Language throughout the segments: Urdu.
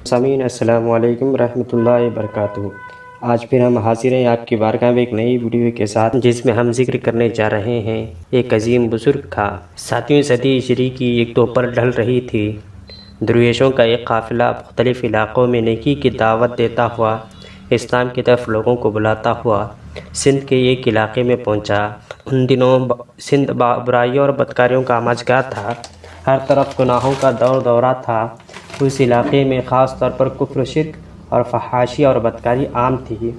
سامعین السلام علیکم ورحمۃ اللہ وبرکاتہ۔ آج پھر ہم حاضر ہیں آپ کی بارگاہ میں ایک نئی ویڈیو کے ساتھ، جس میں ہم ذکر کرنے جا رہے ہیں ایک عظیم بزرگ کا۔ 7ویں صدی ہجری کی ایک دوپہر ڈھل رہی تھی۔ درویشوں کا ایک قافلہ مختلف علاقوں میں نیکی کی دعوت دیتا ہوا، اسلام کی طرف لوگوں کو بلاتا ہوا سندھ کے ایک علاقے میں پہنچا۔ ان دنوں سندھ برائیوں اور بدکاریوں کا آماجگاہ تھا، ہر طرف گناہوں کا دور دورہ تھا۔ اس علاقے میں خاص طور پر کفر و شرک اور فحاشی اور بدکاری عام تھی۔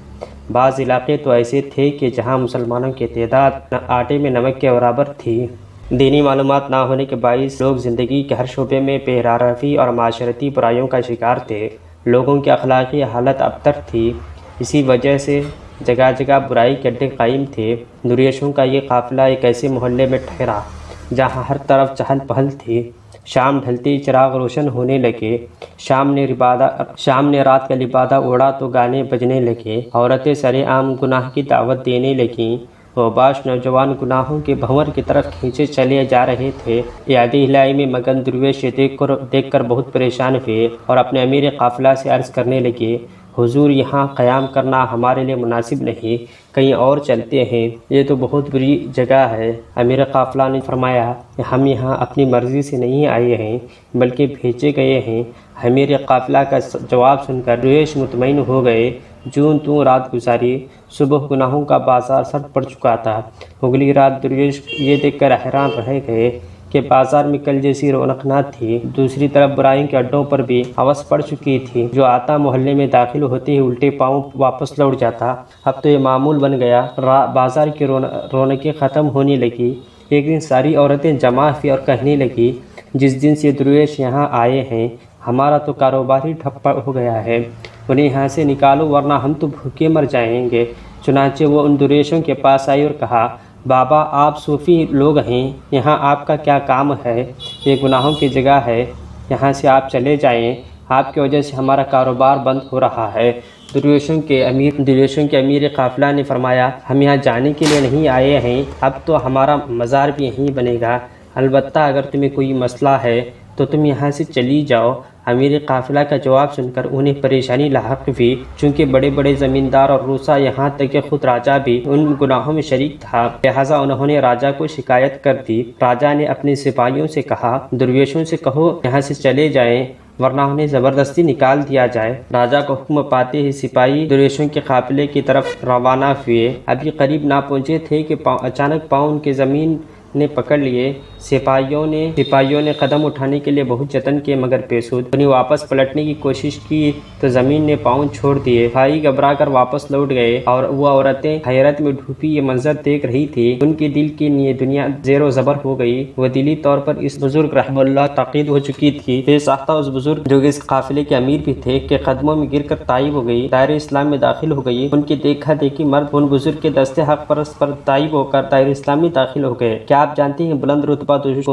بعض علاقے تو ایسے تھے کہ جہاں مسلمانوں کی تعداد آٹے میں نمک کے برابر تھی۔ دینی معلومات نہ ہونے کے باعث لوگ زندگی کے ہر شعبے میں بے روی اور معاشرتی برائیوں کا شکار تھے۔ لوگوں کی اخلاقی حالت ابتر تھی، اسی وجہ سے جگہ جگہ برائی کے اڈے قائم تھے۔ درویشوں کا یہ قافلہ ایک ایسے محلے میں ٹھہرا جہاں ہر طرف چہل پہل تھی۔ شام ڈھلتے چراغ روشن ہونے لگے، شام نے رات کا لبادہ اوڑھا تو گانے بجنے لگے، عورتیں سرے عام گناہ کی دعوت دینے لگیں۔ اوباش نوجوان گناہوں کے بھنور کی طرف کھینچے چلے جا رہے تھے۔ یاد الہی میں مگن درویش دیکھ کر بہت پریشان ہوئے اور اپنے امیر قافلہ سے عرض کرنے لگے، حضور یہاں قیام کرنا ہمارے لیے مناسب نہیں، کہیں اور چلتے ہیں، یہ تو بہت بری جگہ ہے۔ امیر قافلہ نے فرمایا کہ ہم یہاں اپنی مرضی سے نہیں آئے ہیں بلکہ بھیجے گئے ہیں۔ امیر قافلہ کا جواب سن کر درویش مطمئن ہو گئے۔ جوں توں رات گزاری، صبح گناہوں کا بازار سر پڑ چکا تھا۔ اگلی رات درویش یہ دیکھ کر حیران رہ گئے کہ بازار میں کل جیسی رونق نہ تھی۔ دوسری طرف برائیوں کے اڈوں پر بھی ہوس پڑ چکی تھی۔ جو آتا محلے میں داخل ہوتے ہی الٹے پاؤں واپس لوٹ جاتا، اب تو یہ معمول بن گیا۔ بازار کی رونقیں ختم ہونے لگی۔ ایک دن ساری عورتیں جمع ہوئی اور کہنے لگی، جس دن سے درویش یہاں آئے ہیں ہمارا تو کاروبار ہی ٹھپ ہو گیا ہے، انہیں یہاں سے نکالو ورنہ ہم تو بھوکے مر جائیں گے۔ چنانچہ وہ ان درویشوں کے پاس آئی اور کہا، بابا آپ صوفی لوگ ہیں، یہاں آپ کا کیا کام ہے؟ یہ گناہوں کی جگہ ہے، یہاں سے آپ چلے جائیں، آپ کی وجہ سے ہمارا کاروبار بند ہو رہا ہے۔ درویشوں کے امیر قافلہ نے فرمایا، ہم یہاں جانے کے لیے نہیں آئے ہیں، اب تو ہمارا مزار بھی یہیں بنے گا، البتہ اگر تمہیں کوئی مسئلہ ہے تو تم یہاں سے چلی جاؤ۔ امیر قافلہ کا جواب سن کر انہیں پریشانی لاحق ہوئی، چونکہ بڑے بڑے زمیندار اور روسا یہاں تک کہ خود راجا بھی ان گناہوں میں شریک تھا، لہٰذا انہوں نے راجا کو شکایت کر دی۔ راجا نے اپنے سپاہیوں سے کہا، درویشوں سے کہو یہاں سے چلے جائیں ورنہ انہیں زبردستی نکال دیا جائے۔ راجا کا حکم پاتے ہی سپاہی درویشوں کے قافلے کی طرف روانہ ہوئے۔ ابھی قریب نہ پہنچے تھے کہ اچانک پاؤں ان کے زمین نے پکڑ لیے۔ سپاہیوں نے قدم اٹھانے کے لیے بہت جتن کیے مگر پیسود۔ انہیں واپس پلٹنے کی کوشش کی تو زمین نے پاؤں چھوڑ دیے۔ سپاہی گھبرا کر واپس لوٹ گئے اور وہ عورتیں حیرت میں ڈوبی یہ منظر دیکھ رہی تھی۔ ان کے دل کی یہ دنیا زیر و زبر ہو گئی۔ وہ دلی طور پر اس بزرگ رحمہ اللہ تقید ہو چکی تھی۔ بے ساختہ اس بزرگ جو اس قافلے کے امیر بھی تھے کے قدموں میں گر کر تائب ہو گئی، دائرہ اسلام میں داخل ہو گئی۔ ان کی دیکھا دیکھی مرد ان بزرگ کے دستے حق پرست پر تائب ہو کر دائرہ اسلام میں داخل ہو گئے۔ کیا آپ جانتے ہیں بلند رتبہ درویش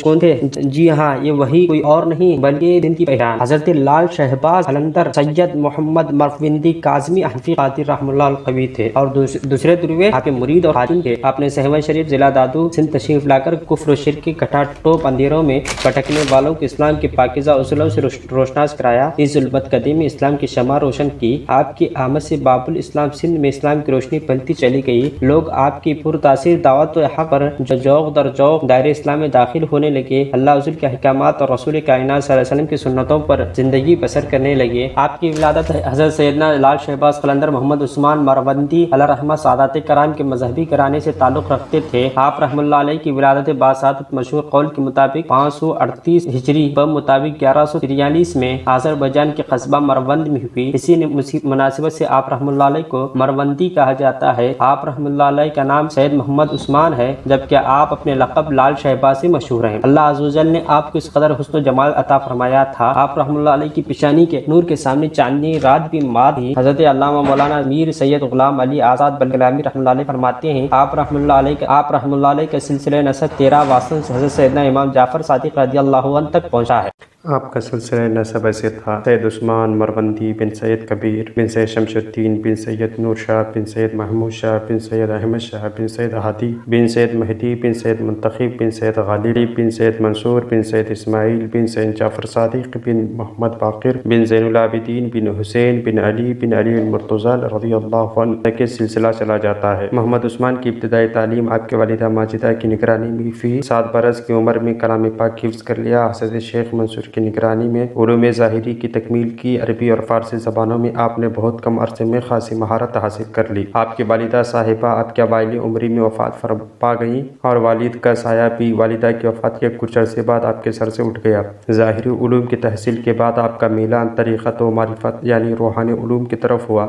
کون تھے؟ جی ہاں، یہ وہی کوئی اور نہیں بلکہ دن کی پہچان حضرت لال شہباز قلندر سید محمد مرفندی کاظمی حنفی قادری رحمہ اللہ القوی تھے، اور دوسرے درویش آپ کے مرید اور خادم تھے۔ آپ نے سہون شریف ضلع دادو سندھ تشریف لا کر کفر و شرک کے کٹا ٹوپ اندھیروں میں بھٹکنے والوں کو اسلام کے پاکیزہ اصولوں سے روشناس کرایا، اس ظلمت قدیم میں اسلام کی شمع روشن کی۔ آپ کی آمد سے باب الاسلام سندھ میں اسلام کی روشنی پھیلتی چلی گئی۔ لوگ آپ کی پرتاثیر دعوت و حق پر ذوق در ذوق دائرہ اسلام میں داخل ہونے لگے، اللہ حضور کے احکامات اور رسول کائنات صلی اللہ علیہ وسلم کی سنتوں پر زندگی بسر کرنے لگے۔ آپ کی ولادت حضرت سیدنا لال شہباز قلندر محمد عثمان مروندی علیہ رحمہ سادات کرام کے مذہبی گھرانے سے تعلق رکھتے تھے۔ آپ رحمہ اللہ علیہ کی ولادت باسعادت مشہور قول کے مطابق 538 ہجری بمطابق 1143 میں آذربائیجان کے قصبہ مروند میں ہوئی۔ اسی مناسبت سے آپ رحمہ اللہ علیہ کو مروندی کہا جاتا ہے۔ آپ رحمہ اللہ علیہ کا نام سید محمد عثمان ہے، جبکہ آپ اپنے لقب لال شہباز سے مشہور ہیں۔ اللہ عز و جل نے آپ کو اس قدر حسن و جمال عطا فرمایا تھا، آپ رحمہ اللہ علیہ کی پیشانی کے نور کے سامنے چاندنی رات بھی ماد تھی۔ حضرت علامہ مولانا میر سید غلام علی آزاد بلگلامی رحمہ اللہ علیہ فرماتے ہیں، آپ رحمہ اللہ علیہ کا سلسلہ نسب 13 واسطوں سے حضرت سیدنا امام جعفر صادق رضی اللہ عنہ تک پہنچا ہے۔ آپ کا سلسلہ نسب ایسے تھا: سید عثمان مروندی بن سید کبیر بن سید شمس الدین بن سید نور شاہ بن سید محمود شاہ بن سید احمد شاہ بن سید ہادی بن سید مہدی بن سید منتخب بن سید غالب بن سید منصور بن سید اسماعیل بن سید جعفر صادق بن محمد باقر بن زین العابدین بن حسین بن علی المرتضی رضی اللہ عنہ تک سلسلہ چلا جاتا ہے۔ محمد عثمان کی ابتدائی تعلیم آپ کے والدہ ماجدہ کی نگرانی میں فی 7 برس کی عمر میں کلام پاک حفظ کر لیا۔ حضرت شیخ منصور کی نگرانی میں علوم ظاہری کی تکمیل کی۔ عربی اور فارسی زبانوں میں آپ نے بہت کم عرصے میں خاصی مہارت حاصل کر لی۔ آپ کی والدہ صاحبہ آپ کے اوائل عمری میں وفات پا گئیں اور والد کا سایہ بھی والدہ کی وفات کے کچھ عرصے بعد آپ کے سر سے اٹھ گیا۔ ظاہری علوم کی تحصیل کے بعد آپ کا میلان طریقت و معرفت یعنی روحانی علوم کی طرف ہوا۔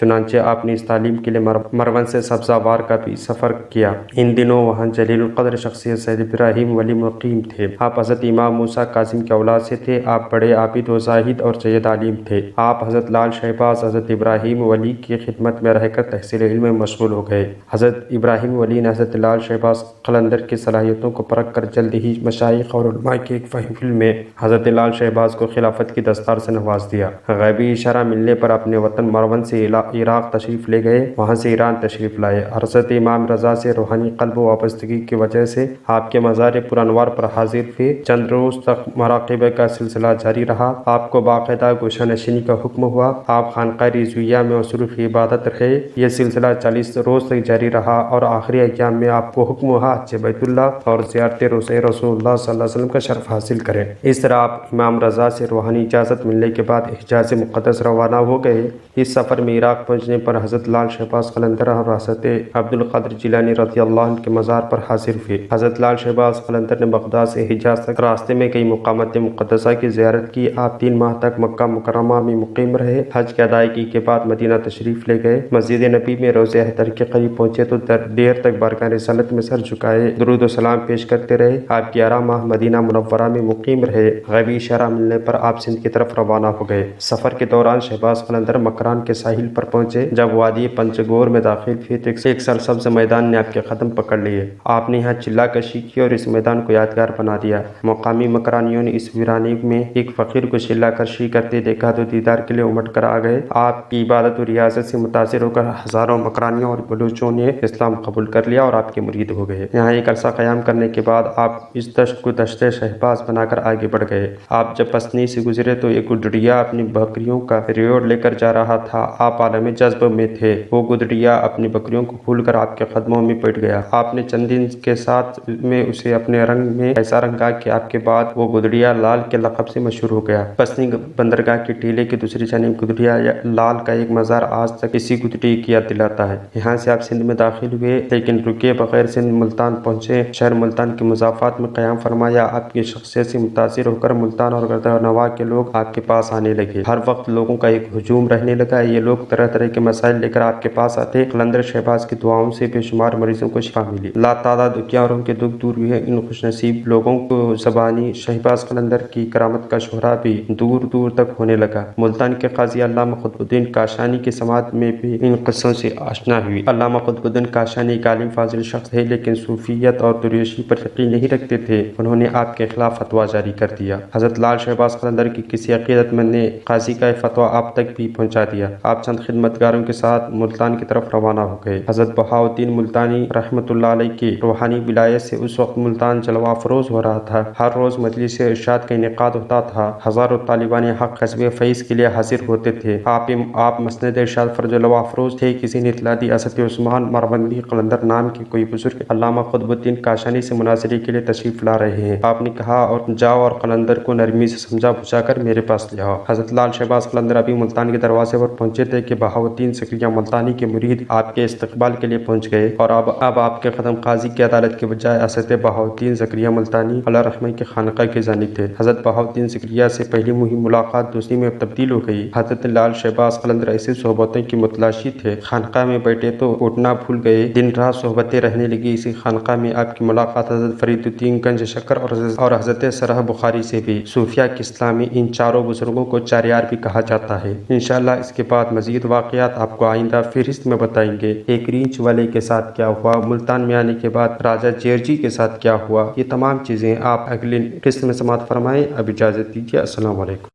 چنانچہ آپ نے اس تعلیم کے لیے مروان سے سبزہ وار کا بھی سفر کیا۔ ان دنوں وہاں جلیل القدر شخصیت سید ابراہیم ولی مقیم تھے۔ آپ حضرت امام موسیٰ کاظم کی اولاد سے تھے۔ آپ بڑے عابد و زاہد اور جید عالم تھے۔ آپ حضرت لال شہباز حضرت ابراہیم ولی کی خدمت میں رہ کر تحصیل علم میں مشغول ہو گئے۔ حضرت ابراہیم ولی نے حضرت لال شہباز قلندر کی صلاحیتوں کو پرکھ کر جلد ہی مشائخ اور علماء کے ایک محفل میں حضرت لال شہباز کو خلافت کی دستار سے نواز دیا۔ غیبی اشارہ ملنے پر اپنے وطن مروان سے عراق تشریف لے گئے، وہاں سے ایران تشریف لائے۔ حضرت امام رضا سے روحانی قلب و وابستگی کی وجہ سے آپ کے مزار پرانوار پر حاضر ہوئے۔ چند روز تک مراقبہ کا سلسلہ جاری رہا۔ آپ کو باقاعدہ گوشہ نشینی کا حکم ہوا۔ آپ خانقاہ رضویہ میں مصروف عبادت رہے۔ یہ سلسلہ 40 روز تک جاری رہا اور آخری ایام میں آپ کو حکم ہوا حج بیت اللہ اور زیارت روضہ رسول اللہ صلی اللہ علیہ وسلم کا شرف حاصل کریں۔ اس طرح آپ امام رضا سے روحانی اجازت ملنے کے بعد حجاز مقدس روانہ ہو گئے۔ اس سفر میں عراق پہنچنے پر حضرت لال شہباز قلندر اور حضرت عبد القادر جیلانی رضی اللہ عنہ کے مزار پر حاضر ہوئے۔ حضرت لال شہباز قلندر نے بغداد سے حجاز تک راستے میں کئی مقامات مقدسہ کی زیارت کی۔ آپ 3 ماہ تک مکہ مکرمہ میں مقیم رہے۔ حج کی ادائیگی کے بعد مدینہ تشریف لے گئے۔ مسجد نبی میں روضہ حیدر کے قریب پہنچے تو دیر تک بارگاہ رسالت میں سر جھکائے درود و سلام پیش کرتے رہے۔ آپ 11 ماہ مدینہ منورہ میں مقیم رہے۔ غیبی اشارہ ملنے پر آپ سندھ کی طرف روانہ ہو گئے۔ سفر کے دوران شہباز قلندر مکران کے ساحل پر پہنچے۔ جب وادی پنجگور میں داخل ہوئے تو ایک سرسبز میدان نے آپ کے قدم پکڑ لیے۔ آپ نے یہاں چلہ کشی کی اور اس میدان کو یادگار بنا دیا۔ مقامی مکرانیوں نے اس ویرانے میں ایک فقیر کو چلہ کشی کرتے دیکھا تو دیدار کے لیے امٹ کر آ گئے۔ آپ کی عبادت و ریاضت سے متاثر ہو کر ہزاروں مکرانیوں اور بلوچوں نے اسلام قبول کر لیا اور آپ کے مرید ہو گئے۔ یہاں ایک عرصہ قیام کرنے کے بعد آپ اس دشت کو دشت شہباز بنا کر آگے بڑھ گئے۔ آپ جب پسنی سے گزرے تو ایک گڈریا اپنی بکریوں کا ریوڑ لے کر جا رہا تھا۔ آپ عالم جذب میں تھے۔ وہ گدڑیا اپنی بکریوں کو بھول کر آپ کے قدموں میں بیٹھ گیا۔ آپ نے چند دن کے ساتھ میں اسے اپنے رنگ میں ایسا رنگا کہ آپ کے بعد وہ گدڑیا لال کے لقب سے مشہور ہو گیا۔ پسنی بندرگاہ کے ٹیلے کی دوسری جانب گدڑیا لال کا ایک مزار آج تک اسی گدڑی کی یاد دلاتا ہے۔ یہاں سے آپ سندھ میں داخل ہوئے لیکن رکے بغیر سندھ ملتان پہنچے۔ شہر ملتان کے مضافات میں قیام فرمایا۔ آپ کی شخصیت سے متاثر ہو کر ملتان اور گردہ نواح کے لوگ آپ کے پاس آنے لگے۔ ہر وقت لوگوں کا ایک ہجوم رہنے لگا۔ یہ لوگ طرح طرح کے مسائل لے کر آپ کے پاس آتے۔ قلندر شہباز کی دعاؤں سے بے شمار مریضوں کو شفا ملی۔ لا تعداد دکھیوں اور ان کے دکھ دور ہوئے۔ ان خوش نصیب لوگوں کو زبانی شہباز قلندر کی کرامت کا شہرا بھی دور دور تک ہونے لگا۔ ملتان کے قاضی علامہ قطب الدین کاشانی کی سماعت میں بھی ان قصوں سے آشنا ہوئی۔ علامہ قطب الدین کاشانی ایک عالم فاضل شخص تھے لیکن صوفیت اور درویشی پر یقین نہیں رکھتے تھے۔ انہوں نے آپ کے خلاف فتویٰ جاری کر دیا۔ حضرت لال شہباز قلندر کی کسی عقیدت مند نے قاضی کا فتویٰ آپ تک بھی پہنچا دیا۔ آپ چند خدمتگاروں کے ساتھ ملتان کی طرف روانہ ہو گئے۔ حضرت بہاؤالدین ملتانی رحمۃ اللہ علیہ کی روحانی ولایت سے اس وقت ملتان جلوہ افروز ہو رہا تھا۔ ہر روز مجلس ارشاد کا انعقاد ہوتا تھا۔ ہزاروں طالبان حق قصبے فیض کے لیے حاضر ہوتے تھے۔ آپ مسند ارشاد پر جلوہ افروز تھے۔ کسی نے اطلاع دی حضرت عثمان مروندی قلندر نام کے کوئی بزرگ علامہ قطب الدین کاشانی سے مناظرے کے لیے تشریف لا رہے ہیں۔ آپ نے کہا اور جاؤ اور قلندر کو نرمی سے سمجھا بجھا کر میرے پاس لے آؤ۔ حضرت لال شہباز قلندر ابھی ملتان کے دروازے پر پہنچے تھے کہ بہاؤالدین زکریا ملتانی کے مرید آپ کے استقبال کے لیے پہنچ گئے اور اب آپ کے قدم قاضی کی عدالت کے بجائے حضرت بہاؤالدین زکریا ملتانی علیہ رحمہ کے خانقاہ کی جانب تھے۔ حضرت بہاؤالدین زکریا سے پہلی ملاقات دوسری میں تبدیل ہو گئی۔ حضرت لال شہباز قلندر ایسی صحبتوں کی متلاشی تھے، خانقاہ میں بیٹھے تو اٹھنا بھول گئے۔ دن رات صحبتیں رہنے لگی۔ اسی خانقاہ میں آپ کی ملاقات حضرت فرید الدین گنج شکر اور حضرت سرح بخاری سے بھی۔ صوفیہ کے اسلامی ان چاروں بزرگوں کو چاریار بھی کہا جاتا ہے۔ انشاءاللہ اس کے بعد مزید مزید واقعات آپ کو آئندہ فہرست میں بتائیں گے۔ ایک ریچھ والے کے ساتھ کیا ہوا، ملتان میں آنے کے بعد راجہ جیرجی کے ساتھ کیا ہوا، یہ تمام چیزیں آپ اگلے قسط میں سماعت فرمائیں۔ اب اجازت دیجیے، السلام علیکم۔